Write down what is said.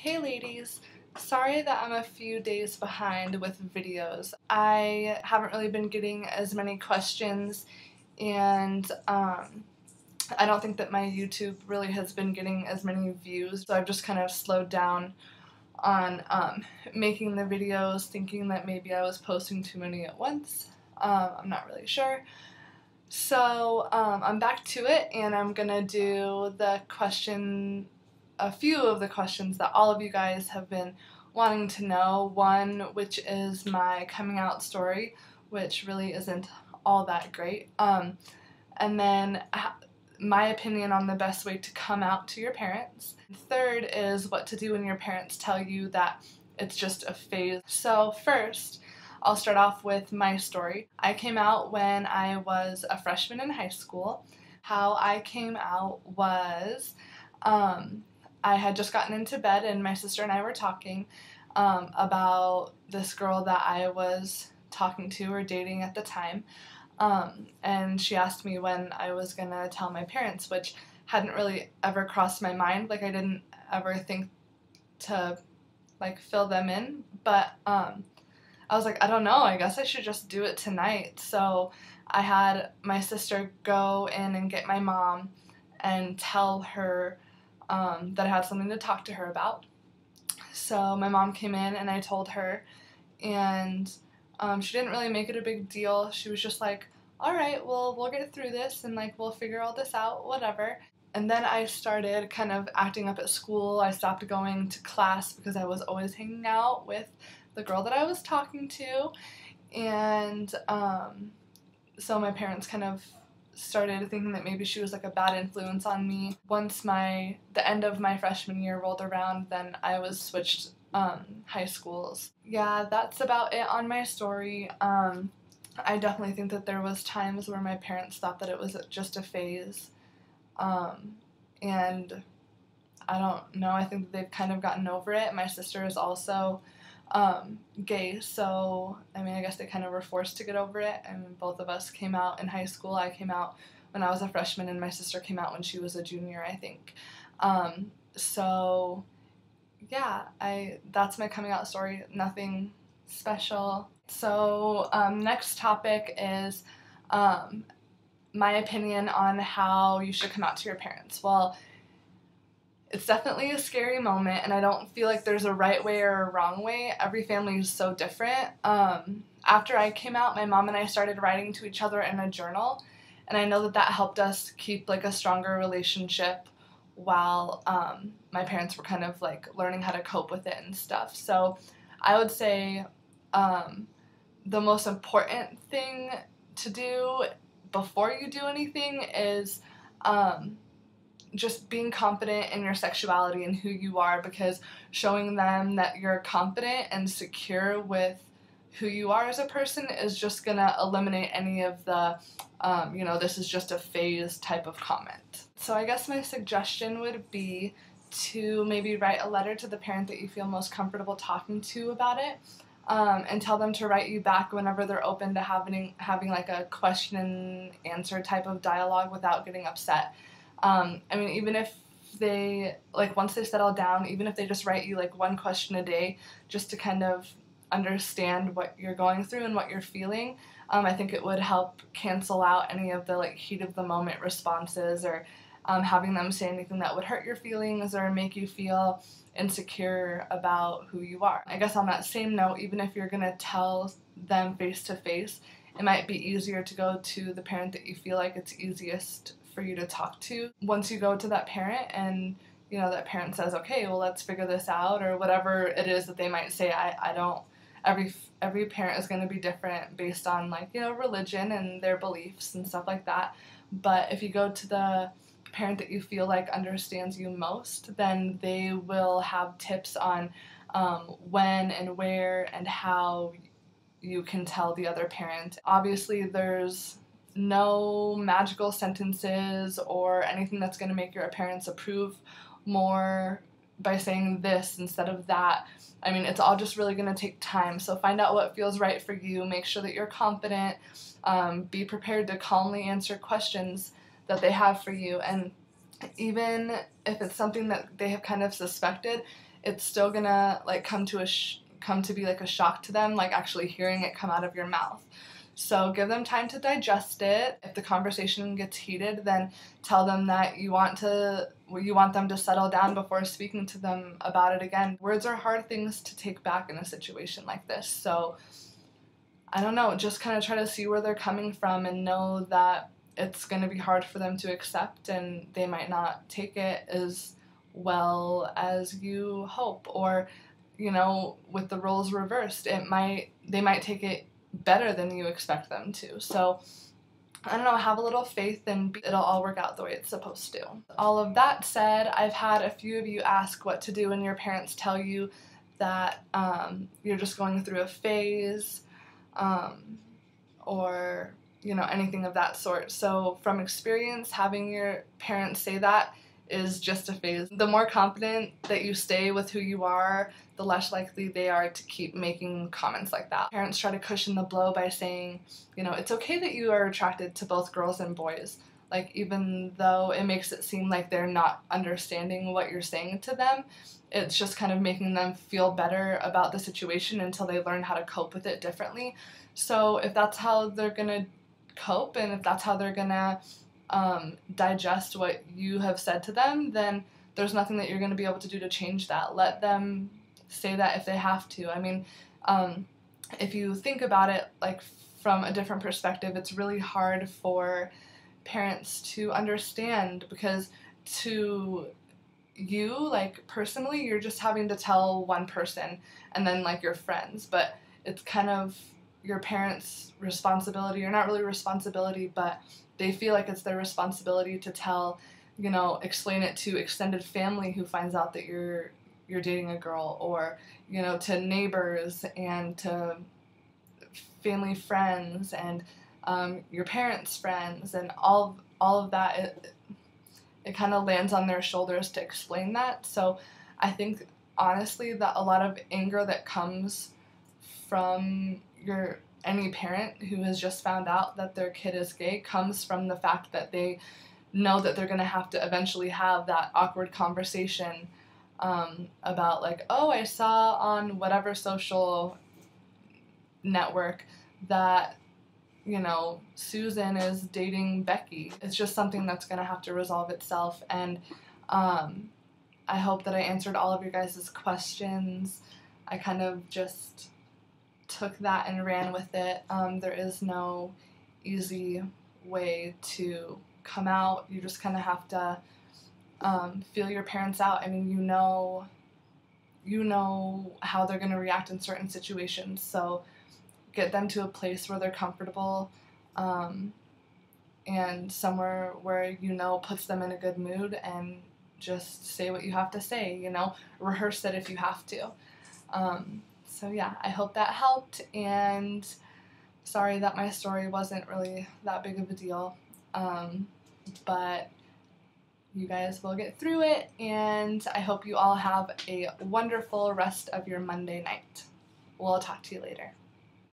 Hey ladies, sorry that I'm a few days behind with videos. I haven't really been getting as many questions and I don't think that my YouTube really has been getting as many views, so I've just kind of slowed down on making the videos, thinking that maybe I was posting too many at once. I'm not really sure. So I'm back to it, and I'm gonna do a few of the questions that all of you guys have been wanting to know. One, which is my coming out story, which really isn't all that great. And then my opinion on the best way to come out to your parents. Third is what to do when your parents tell you that it's just a phase. So first, I'll start off with my story. I came out when I was a freshman in high school. How I came out was I had just gotten into bed and my sister and I were talking about this girl that I was talking to or dating at the time. And she asked me when I was gonna tell my parents, which hadn't really ever crossed my mind. Like, I didn't ever think to like fill them in, but I was like, I don't know, I guess I should just do it tonight. So I had my sister go in and get my mom and tell her that I had something to talk to her about. So my mom came in and I told her, and she didn't really make it a big deal. She was just like, all right, well, we'll get through this and like we'll figure all this out, whatever. And then I started kind of acting up at school. I stopped going to class because I was always hanging out with the girl that I was talking to. And so my parents kind of started thinking that maybe she was like a bad influence on me. Once the end of my freshman year rolled around, then I was switched high schools. Yeah, that's about it on my story. I definitely think that there was times where my parents thought that it was just a phase, and I don't know, I think that they've kind of gotten over it. My sister is also gay, so I mean, I guess they kind of were forced to get over it. I mean, both of us came out in high school. I came out when I was a freshman, and my sister came out when she was a junior, I think. So yeah, that's my coming out story. Nothing special. So next topic is my opinion on how you should come out to your parents. Well, it's definitely a scary moment, and I don't feel like there's a right way or a wrong way. Every family is so different. After I came out, my mom and I started writing to each other in a journal, and I know that that helped us keep like a stronger relationship while my parents were kind of like learning how to cope with it and stuff. So I would say the most important thing to do before you do anything is just being confident in your sexuality and who you are, because showing them that you're confident and secure with who you are as a person is just gonna eliminate any of the this is just a phase type of comment. So I guess my suggestion would be to maybe write a letter to the parent that you feel most comfortable talking to about it, and tell them to write you back whenever they're open to having like a question and answer type of dialogue without getting upset. I mean, even if they, like, once they settle down, even if they just write you, like, one question a day just to kind of understand what you're going through and what you're feeling, I think it would help cancel out any of the, like, heat of the moment responses, or having them say anything that would hurt your feelings or make you feel insecure about who you are. I guess on that same note, even if you're going to tell them face to face, it might be easier to go to the parent that you feel like it's easiest for you to talk to. Once you go to that parent and that parent says, okay, well, let's figure this out, or whatever it is that they might say. I don't, every parent is going to be different based on like religion and their beliefs and stuff like that. But if you go to the parent that you feel like understands you most, then they will have tips on when and where and how you can tell the other parent. Obviously, there's no magical sentences or anything that's going to make your parents approve more by saying this instead of that. I mean, it's all just really going to take time. So find out what feels right for you. Make sure that you're confident. Be prepared to calmly answer questions that they have for you. And even if it's something that they have kind of suspected, it's still gonna like come to be like a shock to them, like actually hearing it come out of your mouth. So give them time to digest it. If the conversation gets heated, then tell them that you want them to settle down before speaking to them about it again. Words are hard things to take back in a situation like this. So I don't know, just kind of try to see where they're coming from and know that it's going to be hard for them to accept, and they might not take it as well as you hope. Or, you know, with the roles reversed, they might take it better than you expect them to. So I don't know, have a little faith and it'll all work out the way it's supposed to. All of that said, I've had a few of you ask what to do when your parents tell you that you're just going through a phase, or, you know, anything of that sort. So from experience, having your parents say that is just a phase. The more confident that you stay with who you are, the less likely they are to keep making comments like that. Parents try to cushion the blow by saying, you know, it's okay that you are attracted to both girls and boys. Like, even though it makes it seem like they're not understanding what you're saying to them, it's just kind of making them feel better about the situation until they learn how to cope with it differently. So if that's how they're gonna cope, and if that's how they're gonna digest what you have said to them, then there's nothing that you're gonna be able to do to change that. Let them say that if they have to. I mean, if you think about it, like, from a different perspective, it's really hard for parents to understand, because to you, like, personally, you're just having to tell one person and then, like, your friends, but it's kind of your parents' responsibility, or not really responsibility, but they feel like it's their responsibility to tell, you know, explain it to extended family who finds out that you're dating a girl, or, you know, to neighbors and to family friends and your parents' friends, and all of that. It kind of lands on their shoulders to explain that. So I think, honestly, that a lot of anger that comes from any parent who has just found out that their kid is gay comes from the fact that they know that they're going to have to eventually have that awkward conversation about, like, oh, I saw on whatever social network that, you know, Susan is dating Becky. It's just something that's going to have to resolve itself. And I hope that I answered all of your guys' questions. I kind of just took that and ran with it. There is no easy way to come out. You just kind of have to feel your parents out. I mean, you know how they're going to react in certain situations, so get them to a place where they're comfortable, and somewhere where, you know, puts them in a good mood, and just say what you have to say, you know, rehearse it if you have to. So yeah, I hope that helped, and sorry that my story wasn't really that big of a deal, but you guys will get through it, and I hope you all have a wonderful rest of your Monday night. We'll talk to you later.